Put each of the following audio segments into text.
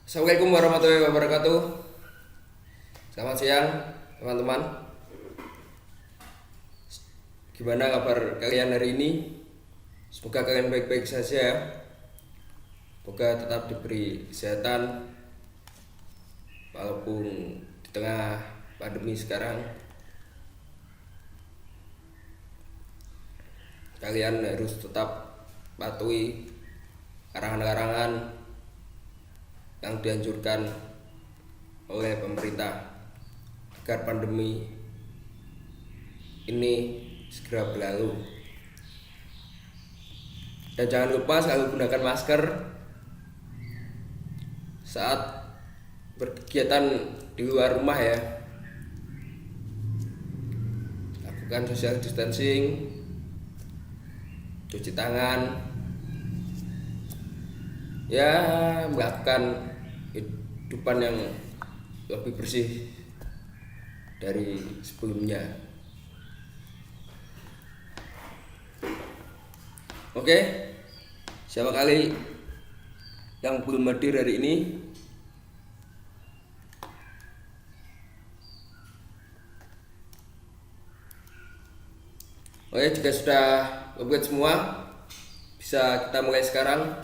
Assalamualaikum warahmatullahi wabarakatuh. Selamat siang teman-teman. Gimana kabar kalian hari ini? Semoga kalian baik-baik saja. Semoga tetap diberi kesehatan walaupun di tengah pandemi sekarang. Kalian harus tetap patuhi larangan-larangan yang dianjurkan oleh pemerintah agar pandemi ini segera berlalu. Dan jangan lupa selalu gunakan masker saat berkegiatan di luar rumah ya. Lakukan social distancing, cuci tangan, ya melakukan kehidupan yang lebih bersih dari sebelumnya. Oke, siapa kali yang belum hadir hari ini? Oke, jika sudah membuat semua, bisa kita mulai sekarang.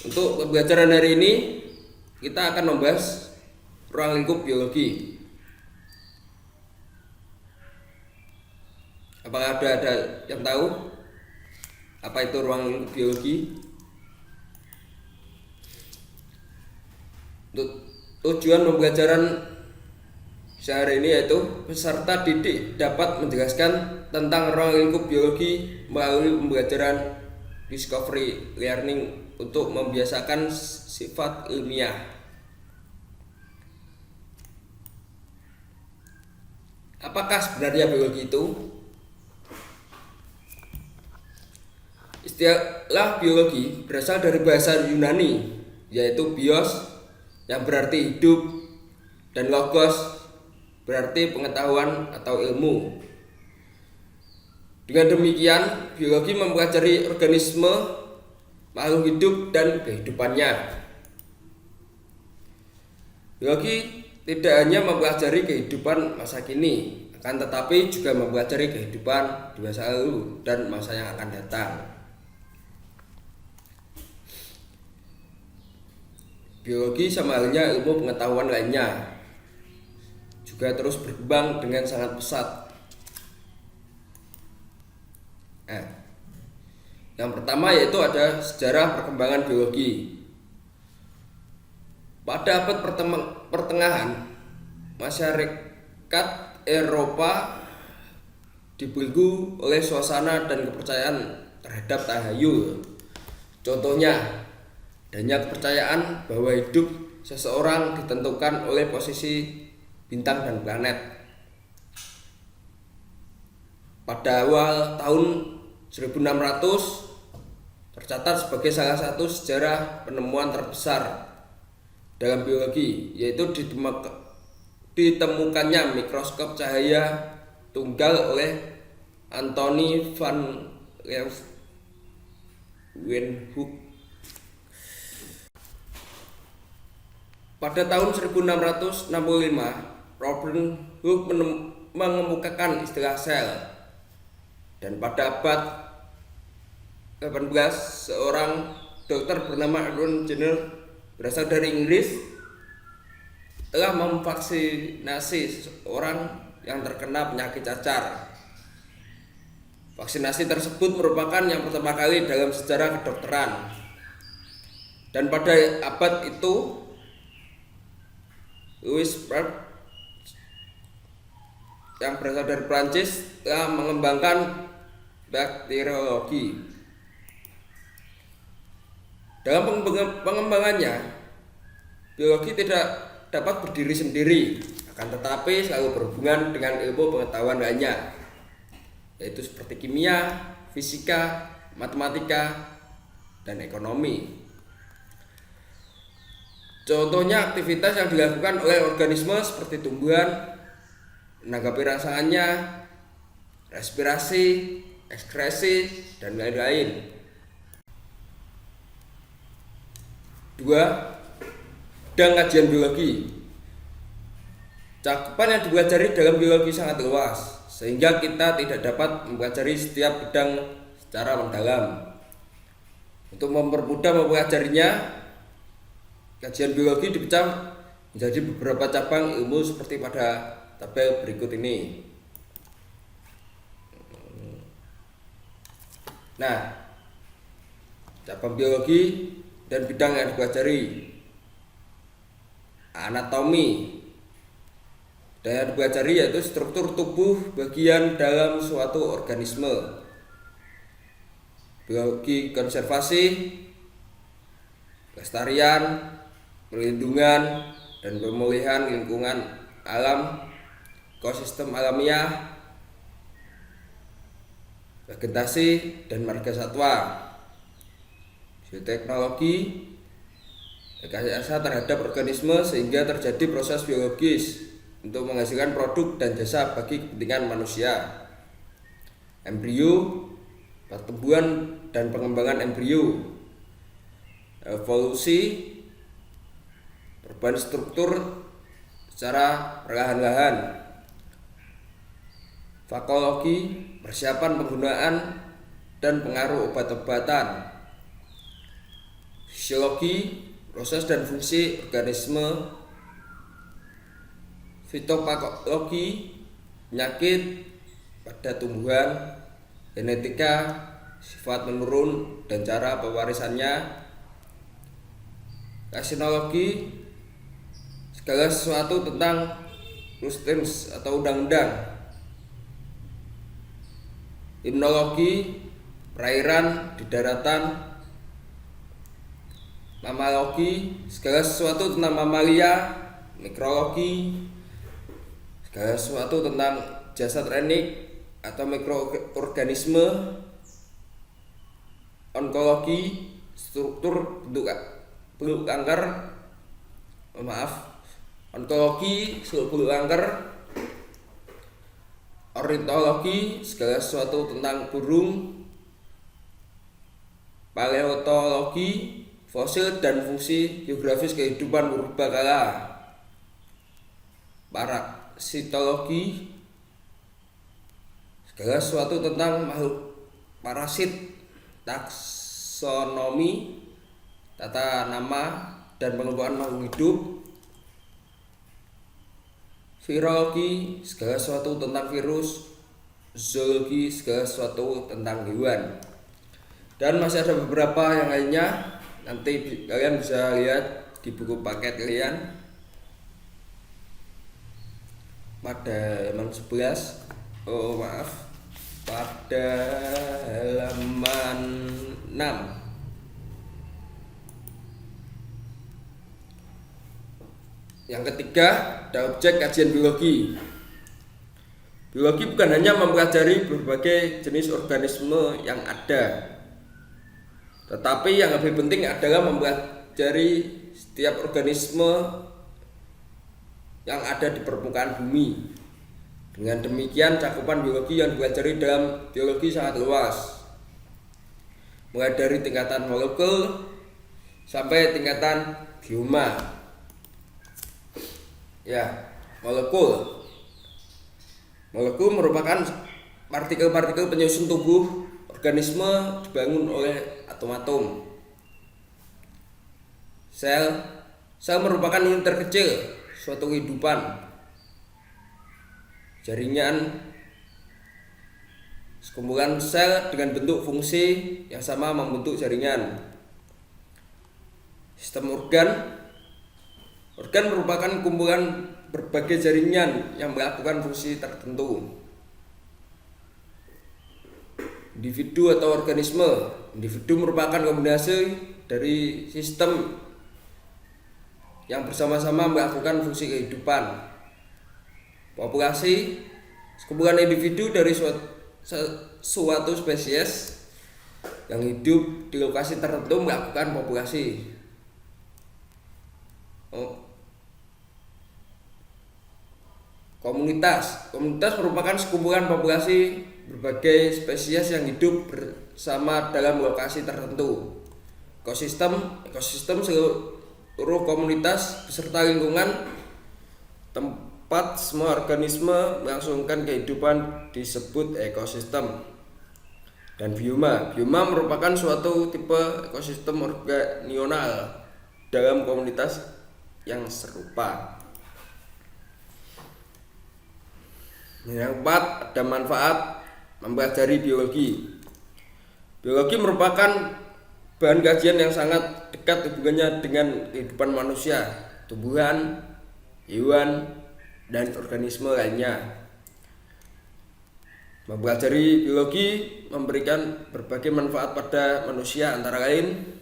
Untuk pembelajaran hari ini, kita akan membahas ruang lingkup biologi. Apakah ada yang tahu apa itu ruang lingkup biologi? Untuk tujuan pembelajaran sehari ini yaitu peserta didik dapat menjelaskan tentang ruang lingkup biologi melalui pembelajaran discovery learning untuk membiasakan sifat ilmiah. Apakah sebenarnya biologi itu? Istilah biologi berasal dari bahasa Yunani, yaitu bios yang berarti hidup dan logos berarti pengetahuan atau ilmu. Dengan demikian, biologi mempelajari organisme, makhluk hidup dan kehidupannya. Biologi tidak hanya mempelajari kehidupan masa kini, akan tetapi juga mempelajari kehidupan di masa lalu dan masa yang akan datang. Biologi sama halnya ilmu pengetahuan lainnya, juga terus berkembang dengan sangat pesat. Yang pertama yaitu ada sejarah perkembangan biologi. Pada abad pertengahan, masyarakat Eropa dibelenggu oleh suasana dan kepercayaan terhadap tahayul. Contohnya, adanya kepercayaan bahwa hidup seseorang ditentukan oleh posisi bintang dan planet. Pada awal tahun 1600 tercatat sebagai salah satu sejarah penemuan terbesar dalam biologi, yaitu ditemukannya mikroskop cahaya tunggal oleh Anthony van Leeuwenhoek. Pada tahun 1665, Robert Hooke mengemukakan istilah sel. Dan pada abad 18, seorang dokter bernama Aaron Jenner berasal dari Inggris telah memvaksinasi seseorang yang terkena penyakit cacar. Vaksinasi tersebut merupakan yang pertama kali dalam sejarah kedokteran. Dan pada abad itu, Louis Pasteur yang berasal dari Prancis telah mengembangkan bakteriologi. Dalam pengembangannya, biologi tidak dapat berdiri sendiri, akan tetapi selalu berhubungan dengan ilmu pengetahuan lainnya, yaitu seperti kimia, fisika, matematika, dan ekonomi. Contohnya aktivitas yang dilakukan oleh organisme seperti tumbuhan, menanggapi rasanya, respirasi, ekskresi, dan lain-lain. 2. bidang kajian biologi. Cakupan yang dipelajari dalam biologi sangat luas, sehingga kita tidak dapat mempelajari setiap bidang secara mendalam. Untuk mempermudah mempelajarinya, kajian biologi dipecah menjadi beberapa cabang ilmu seperti pada tabel berikut ini. Nah, cabang biologi dan bidang yang dipelajari: anatomi. Dan yang dipelajari yaitu struktur tubuh bagian dalam suatu organisme. Biologi konservasi, pelestarian, perlindungan, dan pemulihan lingkungan alam, ekosistem alamiah, vegetasi, dan marga satwa. Bioteknologi, rekayasa terhadap organisme sehingga terjadi proses biologis untuk menghasilkan produk dan jasa bagi kepentingan manusia. Embrio, pertumbuhan dan pengembangan embrio. Evolusi, perubahan struktur secara perlahan-lahan. Fakologi, persiapan penggunaan dan pengaruh obat-obatan. Fisiologi, proses dan fungsi organisme. Fitopatologi, penyakit pada tumbuhan, genetika, sifat menurun dan cara pewarisannya. Kasinologi, segala sesuatu tentang rules atau undang-undang. Himnologi, perairan di daratan. Mammalogi, segala sesuatu tentang mamalia. Mikrologi, segala sesuatu tentang jasad renik atau mikroorganisme. Onkologi, struktur bentuk kanker. Onkologi, seluk-beluk kanker. Ornitologi, segala sesuatu tentang burung. Paleontologi, fosil dan fungsi geografis kehidupan purbakala. Parasitologi, segala sesuatu tentang makhluk parasit. Taksonomi, tata nama dan pengelompokan makhluk hidup. Virologi, segala sesuatu tentang virus. Zoologi, segala sesuatu tentang hewan. Dan masih ada beberapa yang lainnya, nanti kalian bisa lihat di buku paket kalian pada halaman 11. Pada halaman 6. Yang ketiga, ada objek kajian biologi. Biologi bukan hanya mempelajari berbagai jenis organisme yang ada, tetapi yang lebih penting adalah mempelajari setiap organisme yang ada di permukaan bumi. Dengan demikian, cakupan biologi yang dipelajari dalam biologi sangat luas, mulai dari tingkatan molekul sampai tingkatan bioma. Molekul merupakan partikel-partikel penyusun tubuh organisme dibangun oleh atom-atom. Sel merupakan unit terkecil suatu kehidupan. Jaringan, sekumpulan sel dengan bentuk fungsi yang sama membentuk jaringan. Sistem organ merupakan kumpulan berbagai jaringan yang melakukan fungsi tertentu. Individu atau organisme. Individu merupakan kombinasi dari sistem yang bersama-sama melakukan fungsi kehidupan. Populasi, sekumpulan individu dari suatu spesies yang hidup di lokasi tertentu melakukan populasi. Komunitas merupakan sekumpulan populasi berbagai spesies yang hidup bersama dalam lokasi tertentu. Ekosistem seluruh seluruh komunitas beserta lingkungan tempat semua organisme melangsungkan kehidupan disebut ekosistem. Dan bioma merupakan suatu tipe ekosistem organional dalam komunitas yang serupa. Yang keempat, ada manfaat mempelajari biologi. Biologi merupakan bahan kajian yang sangat dekat hubungannya dengan kehidupan manusia, tumbuhan, hewan, dan organisme lainnya. Mempelajari biologi memberikan berbagai manfaat pada manusia, antara lain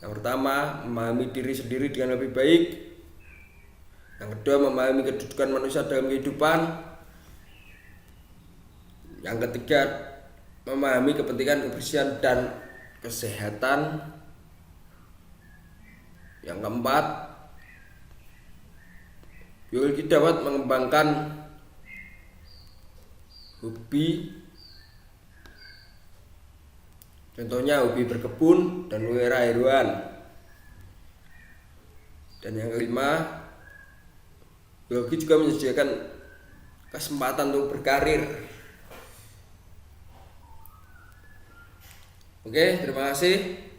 yang pertama, memahami diri sendiri dengan lebih baik. Yang kedua, memahami kedudukan manusia dalam kehidupan. Yang ketiga, memahami kepentingan kebersihan dan kesehatan. Yang keempat, biologi dapat mengembangkan hobi, contohnya hobi berkebun dan memelihara hewan. Dan yang kelima, biologi juga menyediakan kesempatan untuk berkarir. Oke, terima kasih.